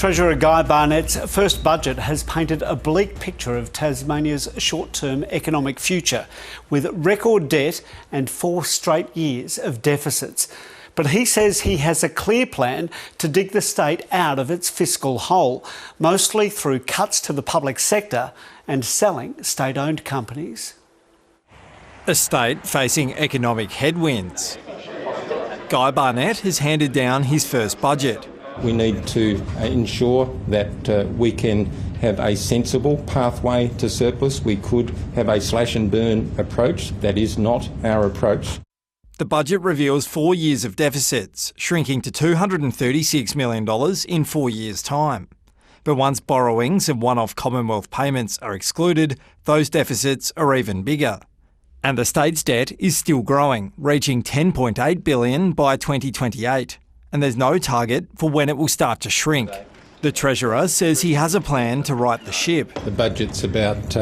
Treasurer Guy Barnett's first budget has painted a bleak picture of Tasmania's short-term economic future, with record debt and 4 straight years of deficits. But he says he has a clear plan to dig the state out of its fiscal hole, mostly through cuts to the public sector and selling state-owned companies. A state facing economic headwinds. Guy Barnett has handed down his first budget. We need to ensure that we can have a sensible pathway to surplus. We could have a slash and burn approach. That is not our approach. The budget reveals 4 years of deficits, shrinking to $236 million in 4 years' time. But once borrowings and one-off Commonwealth payments are excluded, those deficits are even bigger. And the state's debt is still growing, reaching $10.8 billion by 2028. And there's no target for when it will start to shrink. The Treasurer says he has a plan to right the ship. The budget's about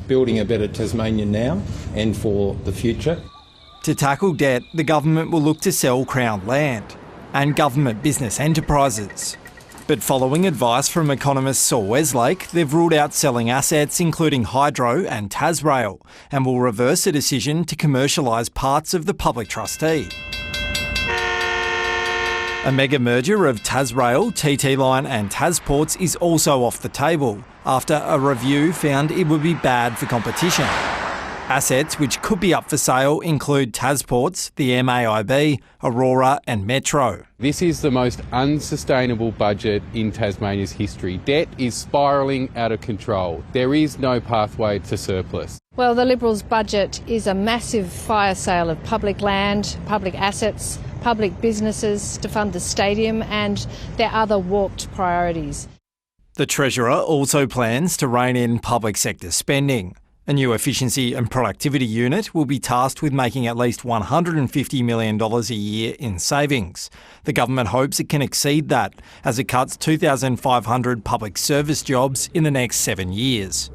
building a better Tasmania now and for the future. To tackle debt, the government will look to sell Crown land and government business enterprises. But following advice from economist Saul Westlake, they've ruled out selling assets including Hydro and Tasrail and will reverse a decision to commercialise parts of the public trustee. A mega merger of Tasrail, TT Line and Tasports is also off the table after a review found it would be bad for competition. Assets which could be up for sale include Tasports, the MAIB, Aurora and Metro. This is the most unsustainable budget in Tasmania's history. Debt is spiralling out of control. There is no pathway to surplus. Well, the Liberals' budget is a massive fire sale of public land, public assets, public businesses to fund the stadium and their other warped priorities. The Treasurer also plans to rein in public sector spending. A new efficiency and productivity unit will be tasked with making at least $150 million a year in savings. The government hopes it can exceed that as it cuts 2,500 public service jobs in the next 7 years.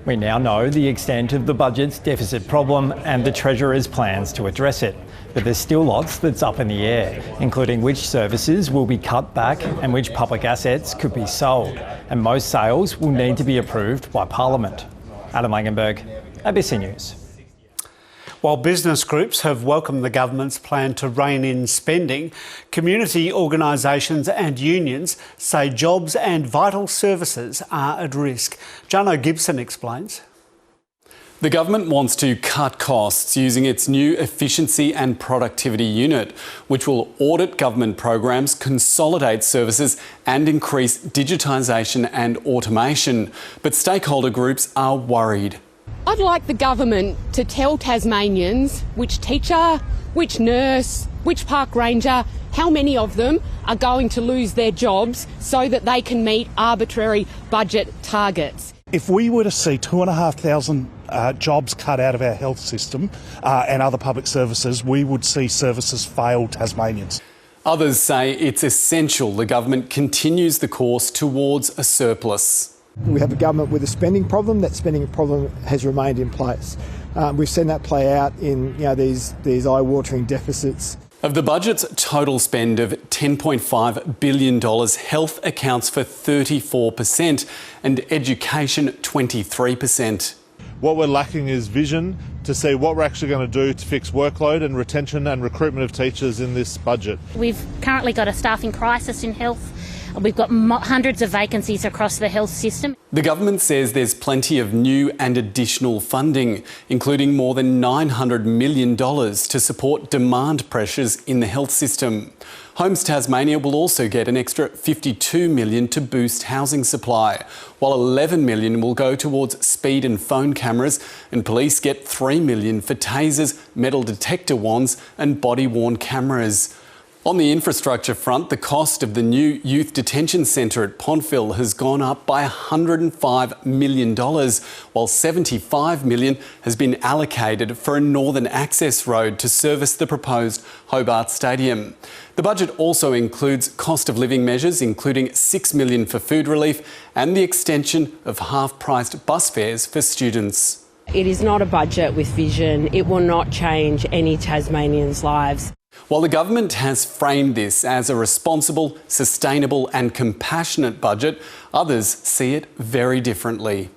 We now know the extent of the budget's deficit problem and the Treasurer's plans to address it. But there's still lots that's up in the air, including which services will be cut back and which public assets could be sold. And most sales will need to be approved by Parliament. Adam Langenberg, ABC News. While business groups have welcomed the government's plan to rein in spending, community organisations and unions say jobs and vital services are at risk. Jono Gibson explains. The government wants to cut costs using its new Efficiency and Productivity Unit, which will audit government programs, consolidate services and increase digitisation and automation. But stakeholder groups are worried. I'd like the government to tell Tasmanians which teacher, which nurse, which park ranger, how many of them are going to lose their jobs so that they can meet arbitrary budget targets. If we were to see 2,500 jobs cut out of our health system and other public services, we would see services fail Tasmanians. Others say it's essential the government continues the course towards a surplus. We have a government with a spending problem. That spending problem has remained in place. We've seen that play out in these eye-watering deficits. Of the budget's total spend of $10.5 billion, health accounts for 34% and education 23%. What we're lacking is vision to see what we're actually going to do to fix workload and retention and recruitment of teachers in this budget. We've currently got a staffing crisis in health. We've got hundreds of vacancies across the health system. The government says there's plenty of new and additional funding, including more than $900 million to support demand pressures in the health system. Homes Tasmania will also get an extra $52 million to boost housing supply, while $11 million will go towards speed and phone cameras, and police get $3 million for tasers, metal detector wands and body-worn cameras. On the infrastructure front, the cost of the new youth detention centre at Pontville has gone up by $105 million, while $75 million has been allocated for a northern access road to service the proposed Hobart Stadium. The budget also includes cost of living measures, including $6 million for food relief and the extension of half-priced bus fares for students. It is not a budget with vision. It will not change any Tasmanians' lives. While the government has framed this as a responsible, sustainable and compassionate budget, others see it very differently.